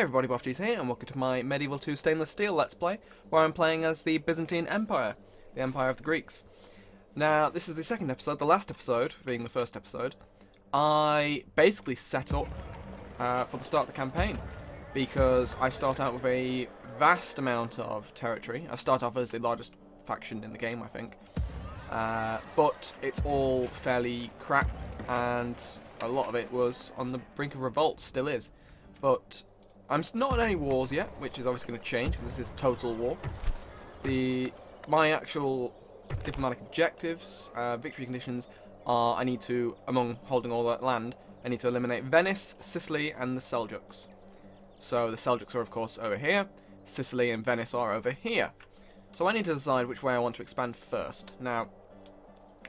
everybody, BoffG's here, and welcome to my Medieval 2 Stainless Steel Let's Play, where I'm playing as the Byzantine Empire, the Empire of the Greeks. Now, this is the second episode. The last episode, being the first episode, I basically set up for the start of the campaign, because I start out with a vast amount of territory. I start off as the largest faction in the game, I think, but it's all fairly crap, and a lot of it was on the brink of revolt, still is. But I'm not in any wars yet, which is obviously going to change because this is total war. My actual diplomatic objectives, victory conditions, are I need to, among holding all that land, I need to eliminate Venice, Sicily, and the Seljuks. So the Seljuks are, of course, over here. Sicily and Venice are over here. So I need to decide which way I want to expand first. Now,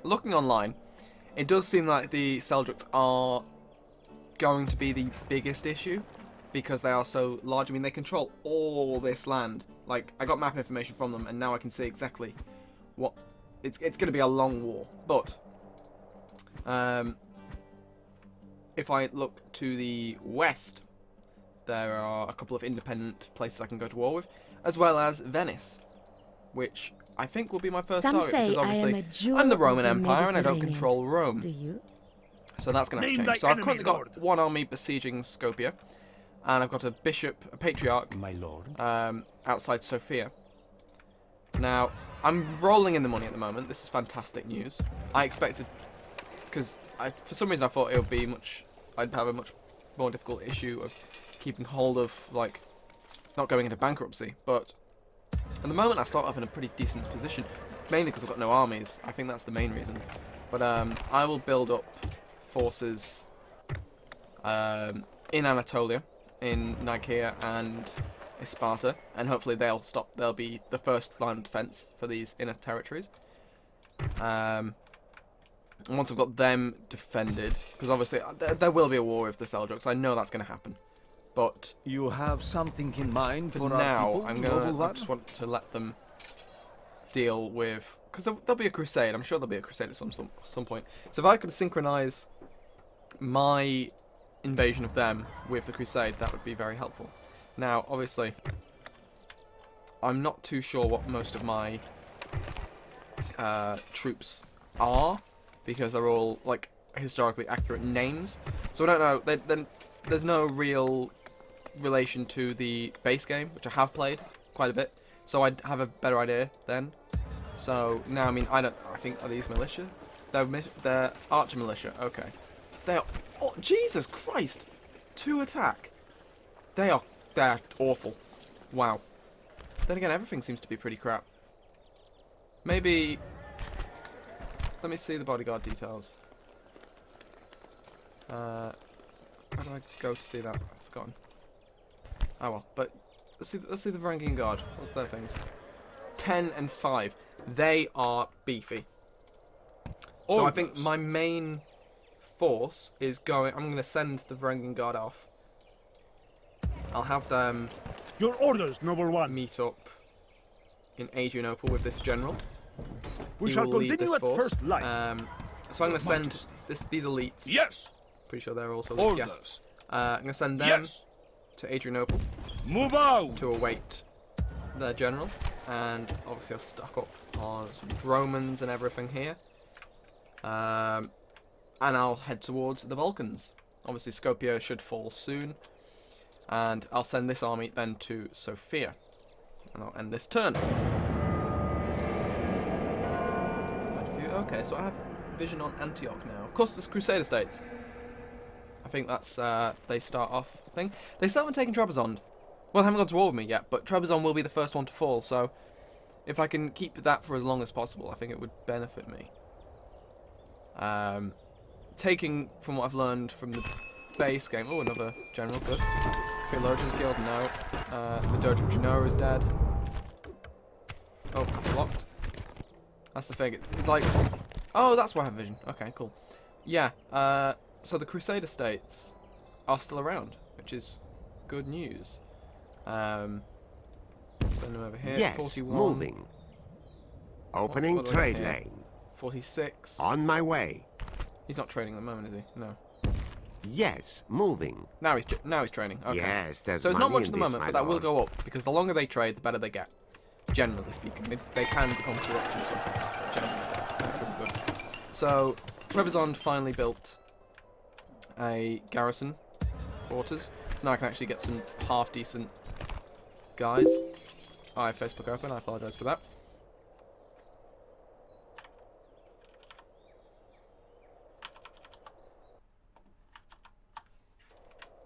looking online, it does seem like the Seljuks are going to be the biggest issue, because they are so large. I mean, they control all this land. Like, I got map information from them, and now I can see exactly what... It's going to be a long war. But, if I look to the west, there are a couple of independent places I can go to war with, as well as Venice, which I think will be my first target, because obviously I'm the Roman Empire, and I don't control Rome. Do you? So that's going to have to change. So I've currently got one army besieging Skopje, and I've got a bishop, a patriarch, my lord, outside Sofia. Now, I'm rolling in the money at the moment. This is fantastic news. I expected, because for some reason I thought it would be I'd have a much more difficult issue of keeping hold of, like, not going into bankruptcy. But at the moment I start up in a pretty decent position, mainly because I've got no armies. I think that's the main reason. But I will build up forces in Anatolia, in Nicaea and Sparta, and hopefully they'll be the first line of defense for these inner territories. And once I've got them defended, because obviously there will be a war with the Seljuks, I know that's going to happen. But you have something in mind for now, our people? I just want to let them deal with, because there'll be a crusade. I'm sure there'll be a crusade at some point. So if I could synchronize my invasion of them with the crusade, that would be very helpful. Now, obviously, I'm not too sure what most of my troops are, because they're all, like, historically accurate names. So I don't know. There's no real relation to the base game, which I have played quite a bit, so I'd have a better idea then. So now, I mean, I think, are these militia? They're archer militia. Okay. They are. Oh, Jesus Christ! 2 attack. They're awful. Wow. Then again, everything seems to be pretty crap. Maybe. Let me see the bodyguard details. Where do I go to see that? I've forgotten. Oh well, but let's see the Varangian Guard. What's their things? 10 and 5. They are beefy. So I think my main force is going. I'm going to send the Varangian Guard off. I'll have them. Your orders, noble one. Meet up in Adrianople with this general. We shall continue at first light. So I'm going to send these elites. Yes. Pretty sure they're also elites. Yes. I'm going to send them to Adrianople. Move out to await their general, and obviously I'll stock up on some dromons and everything here. And I'll head towards the Balkans. Obviously Skopje should fall soon, and I'll send this army then to Sofia, and I'll end this turn. Okay, so I have vision on Antioch now. Of course, there's Crusader states. I think that's they start off thing. They start with taking Trebizond. Well, they haven't gone to war with me yet, but Trebizond will be the first one to fall. So if I can keep that for as long as possible, I think it would benefit me. Taking from what I've learned from the base game. Oh, another general, good. Theologians Guild, no. The Doge of Genoa is dead. Oh, blocked. That's the thing. It's like, oh, that's why I have vision. Okay, cool. Yeah. So the Crusader states are still around, which is good news. Send them over here. Yes, 41. moving. Opening what trade lane. 46. On my way. He's not trading at the moment, is he? No. Yes, moving. Now he's training. Okay. Yes, there's So it's not money much at in the this, moment, my but that will lord. go up because the longer they trade, the better they get. Generally speaking, they can become corrupt and stuff. Generally, they're pretty good. So Trebizond finally built a garrison quarters, so now I can actually get some half decent guys. I have Facebook open. I apologise for that.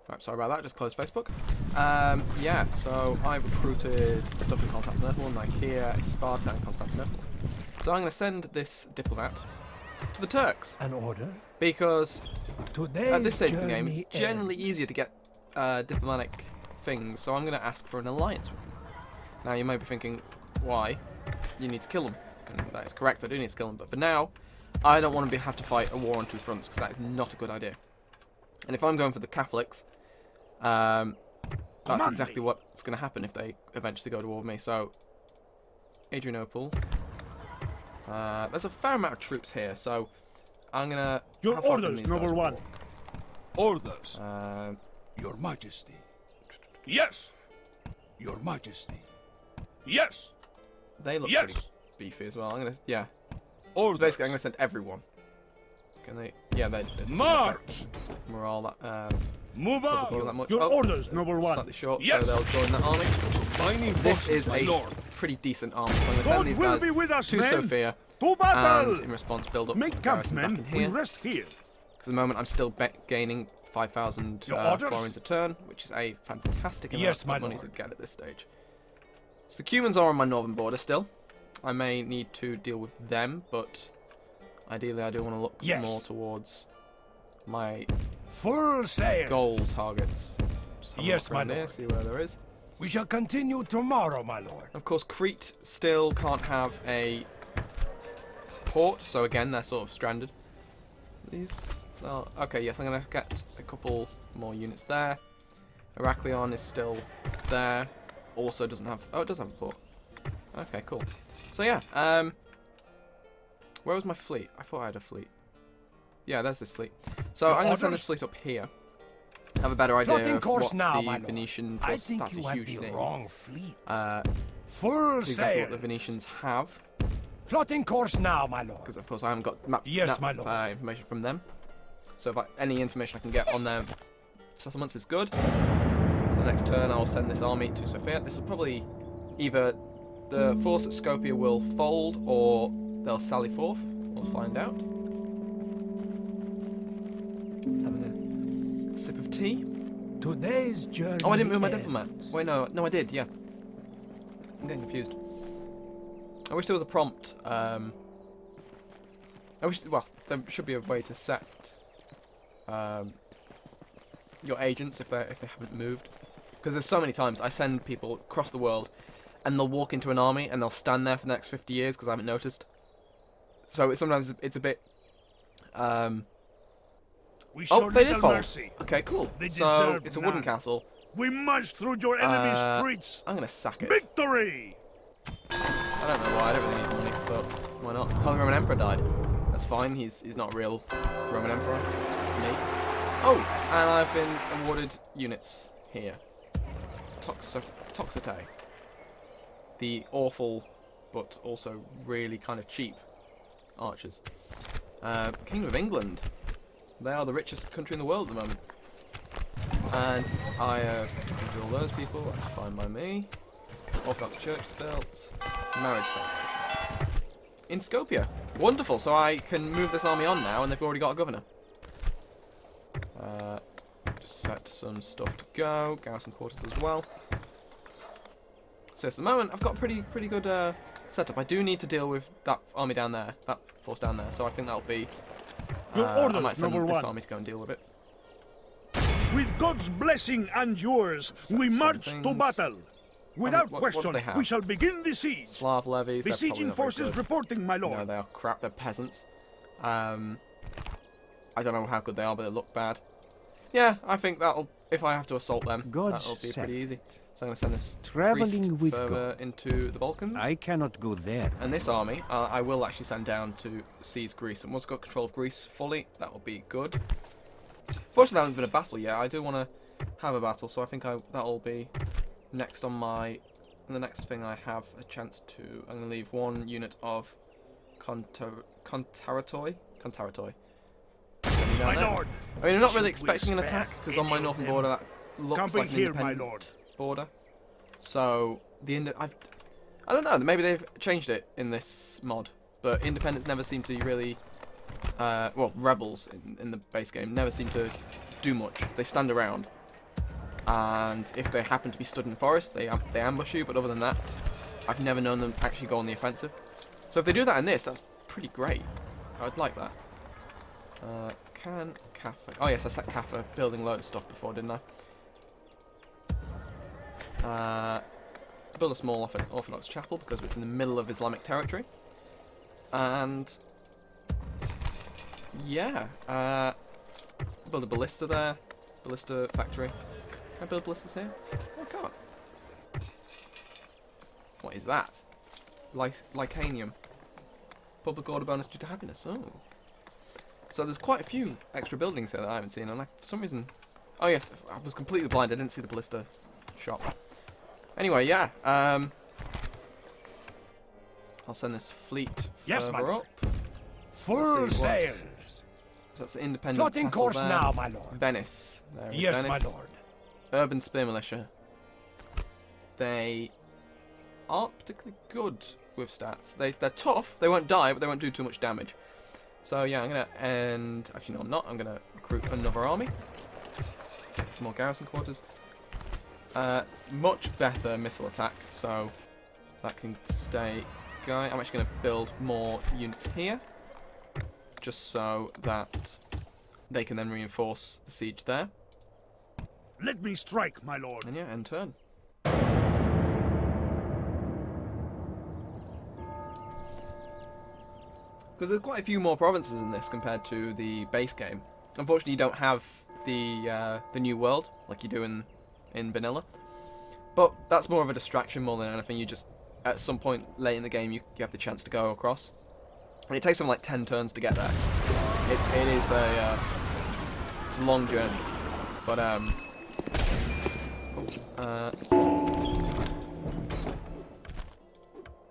Right, sorry about that, just closed Facebook. Yeah, so I've recruited stuff in Constantinople, Nicaea, Sparta and Constantinople. So I'm going to send this diplomat to the Turks. An order? Because Today's at this stage of the game, it's journey generally ends. easier to get diplomatic things, so I'm going to ask for an alliance with them. Now, you may be thinking, why? You need to kill them. And that is correct, I do need to kill them. But for now, I don't want to have to fight a war on two fronts, because that is not a good idea. And if I'm going for the Catholics, that's exactly what's going to happen if they eventually go to war with me. So, Adrianople. There's a fair amount of troops here, so I'm going to... Your orders, Noble One. Orders. Your Majesty. Yes. Your Majesty. Yes. They look Yes. pretty beefy as well. I'm going to... Yeah. Orders. So basically, I'm going to send everyone. Can they... Yeah, they March. morale that... Move out. that much. Your Oh, orders, Noble One. slightly short, Yes. so they'll join that army. Combining This forces, is my a lord. pretty decent army, so I'm going to God send these will guys be with us, to men. Sofia, To battle! and in response build up Make garrison camp, back in men. We here. rest here. Because at the moment I'm still gaining 5,000 Your orders? florins a turn, which is a fantastic amount Yes, of my money lord. to get at this stage. So the Cumans are on my northern border still. I may need to deal with them, but ideally I do want to look Yes. more towards my Full sail. goal targets. Just have a Yes, look my around here, lord. see where there is. We shall continue tomorrow, my lord. Of course, Crete still can't have a port, so again, they're sort of stranded. These... Oh, okay, yes, I'm going to get a couple more units there. Heraklion is still there. Also doesn't have... Oh, it does have a port. Okay, cool. So, yeah, where was my fleet? I thought I had a fleet. Yeah, there's this fleet. So, Your I'm going to send orders? this fleet up here. Have a better idea Plotting of course what now, the my lord. Venetian I force... think That's you a have huge the name. wrong fleet. That's Full exactly sail. what the Venetians have. Plotting course now, my lord. Because of course I haven't got map, Yes, my lord. information from them. So if any information I can get on their settlements is good. So next turn I'll send this army to Sofia. This will probably either the force at Skopje will fold or they'll sally forth. We'll find out. Just having a sip of tea. Today's journey. Oh, I didn't move my ends. diplomat. Wait, no, I did. Yeah. I'm getting confused. I wish there was a prompt. I wish. Well, there should be a way to set your agents if they haven't moved, because there's so many times I send people across the world, and they'll walk into an army and they'll stand there for the next 50 years because I haven't noticed. So sometimes it's a bit. We show They did little fall. mercy. Okay, cool. They So deserve it's a wooden none. castle. We march through your enemy's Uh, streets. I'm gonna sack it. Victory! I don't know why. I don't really need money, but why not? The Holy Roman Emperor died. That's fine. He's not a real Roman Emperor. It's me. Oh, and I've been awarded units here. Toxote. The awful, but also really kind of cheap archers. Kingdom of England. They are the richest country in the world at the moment. And I have all those people. That's fine by me. Orthodox church is built. Marriage celebration. In Skopje. Wonderful. So I can move this army on now, and they've already got a governor. Just set some stuff to go. Garrison quarters as well. So at the moment, I've got a pretty good setup. I do need to deal with that army down there, that force down there. So I think that'll be. Your I orders, might send Noble this One. army to go and deal with it. With God's blessing and yours, we some march to things. battle. Without what do question, they have? we shall begin the siege. Slav levies. they're probably Besieging not very forces good. reporting, my No, lord. they are crap. They're peasants. I don't know how good they are, but they look bad. Yeah, I think that'll. If I have to assault them, God's that'll be sake. pretty easy. So I'm going to send this Traveling priest with further into the Balkans. I cannot go there. And this army, I will actually send down to seize Greece. And once I've got control of Greece fully, that will be good. Fortunately, there hasn't been a battle yet. I do want to have a battle, so I think that'll be next on my... the next thing I have a chance to... I'm going to leave 1 unit of Contaratoi. My lord. I mean, I'm not really Should we expecting an spare attack, because on my any of northern them? border that looks Come like an here, my independent lord. border. So, I don't know, maybe they've changed it in this mod, but independents never seem to really... well, rebels in the base game never seem to do much. They stand around, and if they happen to be stood in the forest, they ambush you, but other than that, I've never known them actually go on the offensive. So if they do that in this, that's pretty great. I'd like that. Can Kaffa... Oh yes, I set Kaffa building loads of stuff before, didn't I? Build a small Orthodox chapel because it's in the middle of Islamic territory. And... yeah. Build a ballista there. Ballista factory. Can I build ballistas here? I can't. What is that? Lycanium. Public order bonus due to happiness. Oh. So there's quite a few extra buildings here that I haven't seen, and for some reason... oh yes, I was completely blind, I didn't see the ballista shop. Anyway, yeah, I'll send this fleet further up. Full sails. So that's the independent Plotting castle course there. now, my lord. Venice. There is Yes, Venice. my lord. Urban Spear Militia. They aren't particularly good with stats. They're tough, they won't die, but they won't do too much damage. So yeah, I'm going to end... actually no, I'm not. I'm going to recruit another army. More garrison quarters. Much better missile attack, so that can stay going. I'm actually going to build more units here, just so that they can then reinforce the siege there. Let me strike, my lord. And yeah, end turn. Because there's quite a few more provinces in this compared to the base game. Unfortunately, you don't have the new world like you do in vanilla. But that's more of a distraction more than anything. You just, at some point late in the game, you have the chance to go across. And it takes them like 10 turns to get there. It's a long journey. But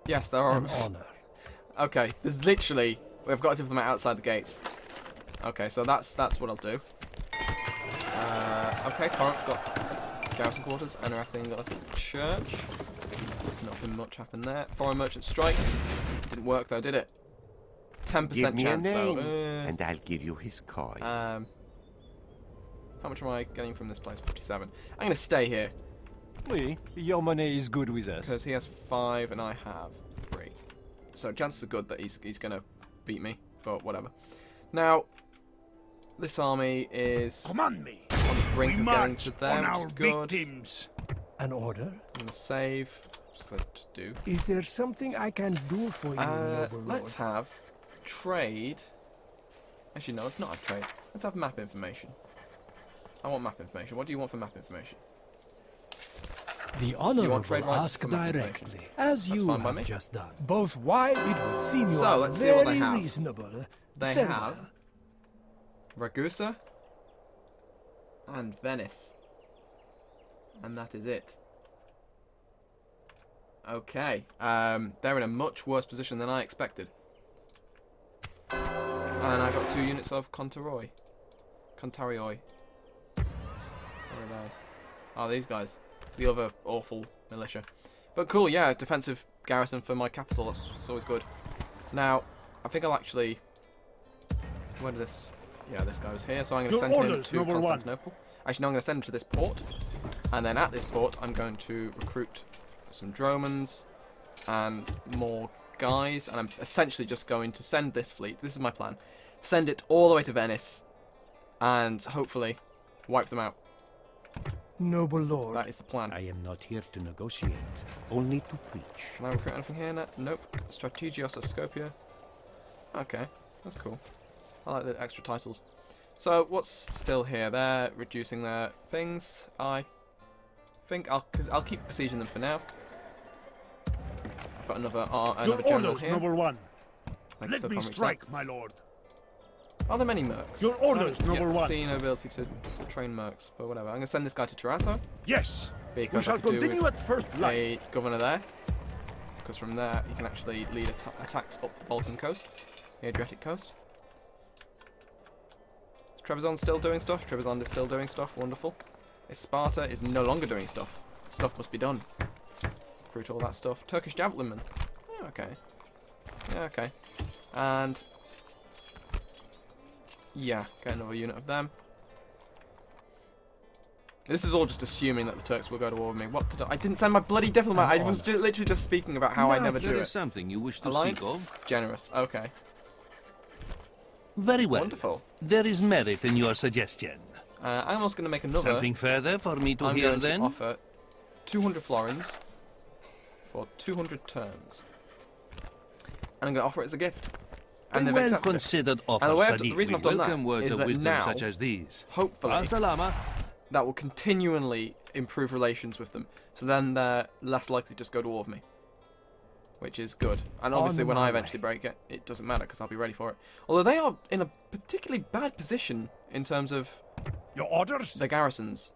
yes, there are. An honor. Okay, there's literally... we've got to do them outside the gates. Okay, so that's what I'll do. Okay, Corinth got garrison quarters, and Arathine got a church. Nothing much happened there. Foreign merchant strikes. Didn't work though, did it? 10% Give me a chance name, though. and I'll give you his coin. How much am I getting from this place? 57. I'm going to stay here. Oui, your money is good with us. Because he has 5 and I have 3. So chances are good that he's going to beat me, but whatever. Now, this army is Command me. on the brink We of getting march to on them, which our is good. victims. An order? I'm going to save, just as I just do. Is there something I can do for you, noble Let's lord? have trade. Actually, no, let's not have trade. Let's have map information. I want map information. What do you want for map information? The trade honorable rights ask for map directly, information? as That's you fine by have me. just done. Both wise, it would seem you So, are let's see what they very have. reasonable. They Very have well. Ragusa and Venice. And that is it. Okay. They're in a much worse position than I expected. And I got 2 units of Contarioi. Where are they? Oh, these guys. The other awful militia. But cool, yeah, defensive garrison for my capital. That's always good. Now, I think I'll actually... where did this... yeah, this guy was here, so I'm going to Your send him orders, to noble one. Constantinople. Actually, no, I'm going to send him to this port. And then at this port, I'm going to recruit some Dromans and more guys. And I'm essentially just going to send this fleet. This is my plan. Send it all the way to Venice. And hopefully wipe them out. Noble lord. That is the plan. I am not here to negotiate, only to preach. Can I recruit anything here? Nope. Strategios of Skopje. Okay, that's cool. I like the extra titles. So, what's still here? They're reducing their things. I think I'll keep besieging them for now. I've got another Your general orders, here. noble one. Thanks, Let so me Comrade Sir. strike, my lord. Are there many mercs? Your orders, Noble One. See no ability to train mercs, but whatever. I'm going to send this guy to Terrasso. Yes. Because We I shall could do continue with at first a light. governor there. Because from there, you can actually lead attacks up the Balkan coast, the Adriatic coast. Is Trebizond still doing stuff? Trebizond is still doing stuff. Wonderful. Is Sparta is no longer doing stuff. Stuff must be done. Recruit all that stuff. Turkish javelinmen. Yeah, okay. Yeah, okay. And yeah, get another unit of them. This is all just assuming that the Turks will go to war with me. What did I didn't send my bloody diplomat. I was literally just speaking about how I never do There it. is something you wish to Alliance? speak of? Generous. Okay. Very well. Wonderful. There is merit in your suggestion. I'm also going to make another. Something further for me to I'm hear going then? to offer 200 florins for 200 turns. And I'm going to offer it as a gift. And A they've accepted it. well-considered offer, And the way Sadiq. the reason We I've done welcome that words is of that wisdom now, such as these. hopefully, Al-salama. that will continually improve relations with them. So then they're less likely to just go to war with me. Which is good. And obviously when I eventually break it, it doesn't matter because I'll be ready for it. Although they are in a particularly bad position in terms of Your orders? the garrisons.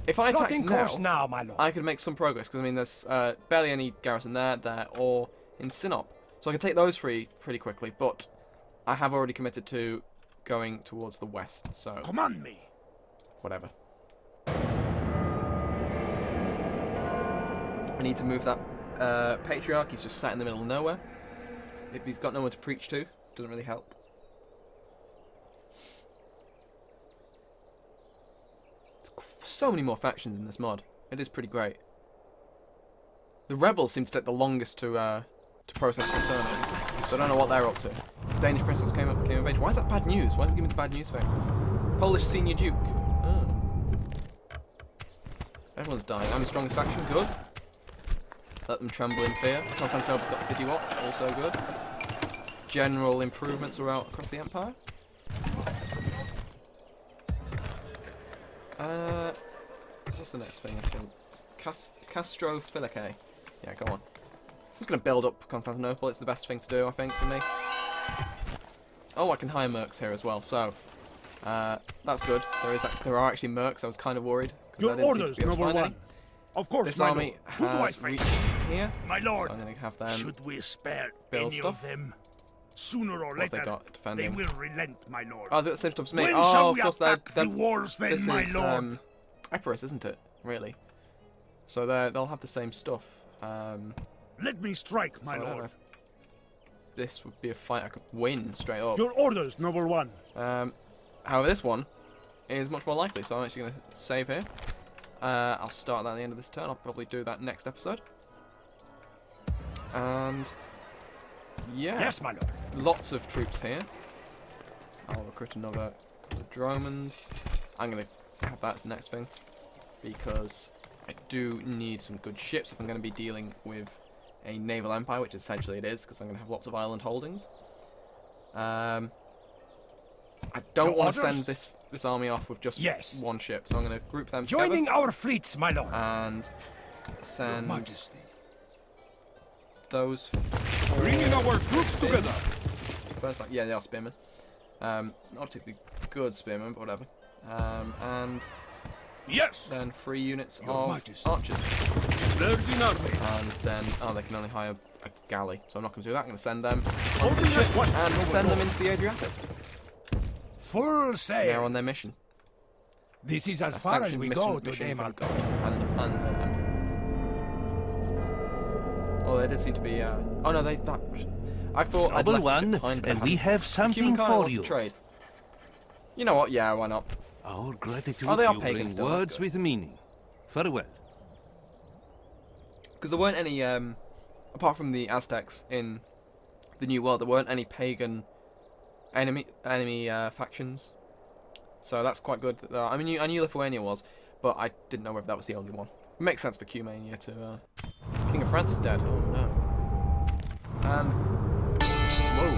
If I attacked Plotting now, course now, my lord. I could make some progress because I mean there's barely any garrison there, or in Sinop. So I can take those three pretty quickly, but I have already committed to going towards the west, so Command me. whatever. I need to move that patriarch. He's just sat in the middle of nowhere. If he's got no one to preach to, doesn't really help. So many more factions in this mod. It is pretty great. The rebels seem to take the longest to process the turn on, so I don't know what they're up to. Danish princess came of age. Why is that bad news? Why is it giving me the bad news thing? Polish senior duke. Oh. Everyone's died. I'm the strongest faction. Good. Let them tremble in fear. Constantinople's got city watch. Also good. General improvements throughout across the empire. What's the next thing I think? Castro Filicae. Yeah, go on. I'm just going to build up Constantinople. It's the best thing to do, I think, for me. Oh, I can hire mercs here as well, so that's good. There are actually mercs. I was kind of worried. Your I didn't orders, seem to be able to Noble find One. any. Of course, This my army lord. Who do I has face? reached here, My lord. so I'm going to have them. Should we spare build any stuff? of them? Sooner or What have they later, got they defending? will relent, my lord. Oh, the same stuff as me. When Oh, shall of we course, attack the walls then, this my is lord? Epirus, isn't it? Really? So they'll have the same stuff. Let me strike, my so I don't know lord. if this would be a fight I could win straight up. Your orders, Noble One. However, this one is much more likely, so I'm actually going to save here. I'll start that at the end of this turn. I'll probably do that next episode. And yeah, Yes, my lord. lots of troops here. I'll recruit another couple of Dromans. I'm going to have that as the next thing because I do need some good ships if I'm going to be dealing with a naval empire, which essentially it is, because I'm going to have lots of island holdings. I don't want to send this army off with just one ship, so I'm going to group them Joining together our fleets, my lord. and send Majesty. those. Bringing our troops together. Yeah, they are spearmen. Not particularly good spearmen, but whatever. And Yes. then 3 units Your of Majesty. archers. Virgin army. And then, they can only hire a galley, so I'm not going to do that. I'm going to send them Only at once, and noble send them lord. into the Adriatic. Full They're sail. on their mission. This is as A far as sanctioned we mission, go mission today, my from lord. God. Oh, they did seem to be. Oh no, I thought I'd Double left the ship one, behind, but I and we haven't. have something Humankind for wants to you. trade. You know what? Yeah, why not? Our gratitude Oh, they are you pagans bring still, that's words good. with meaning. Farewell. Because there weren't any, apart from the Aztecs in the New World, there weren't any pagan enemy factions. So that's quite good. I mean, I knew Lithuania was, but I didn't know whether that was the only one. It makes sense for Cumania to. King of France is dead. Oh no. And whoa,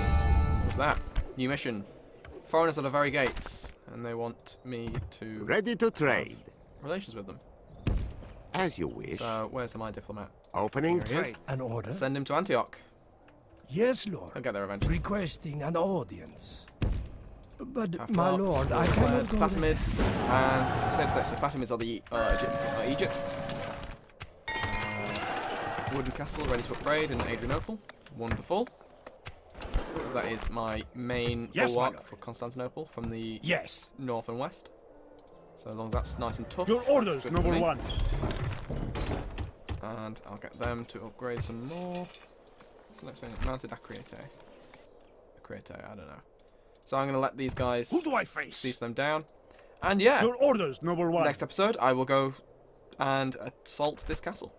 what's that? New mission. Foreigners at the very gates, and they want me to Ready to trade. relations with them. As you wish. So where's my diplomat? Opening Here he is. trade. An order? Send him to Antioch. Yes, I'll lord. get there eventually. Requesting an audience. But, Half my marks, lord, I War cannot declared, go there. Fatimids, and so Fatimids are the Egypt. Wooden castle ready to upgrade in Adrianople. Wonderful. That is my main Yes, my bulwark lord. for Constantinople from the Yes. north and west. So as long as that's nice and tough. Your that's orders, good for noble me. one. And I'll get them to upgrade some more. So next thing, mounted Acreate. Acreate, I don't know. So I'm going to let these guys Who do I face? siege them down. And yeah, Your orders, noble one. next episode I will go and assault this castle.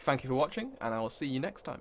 Thank you for watching, and I will see you next time.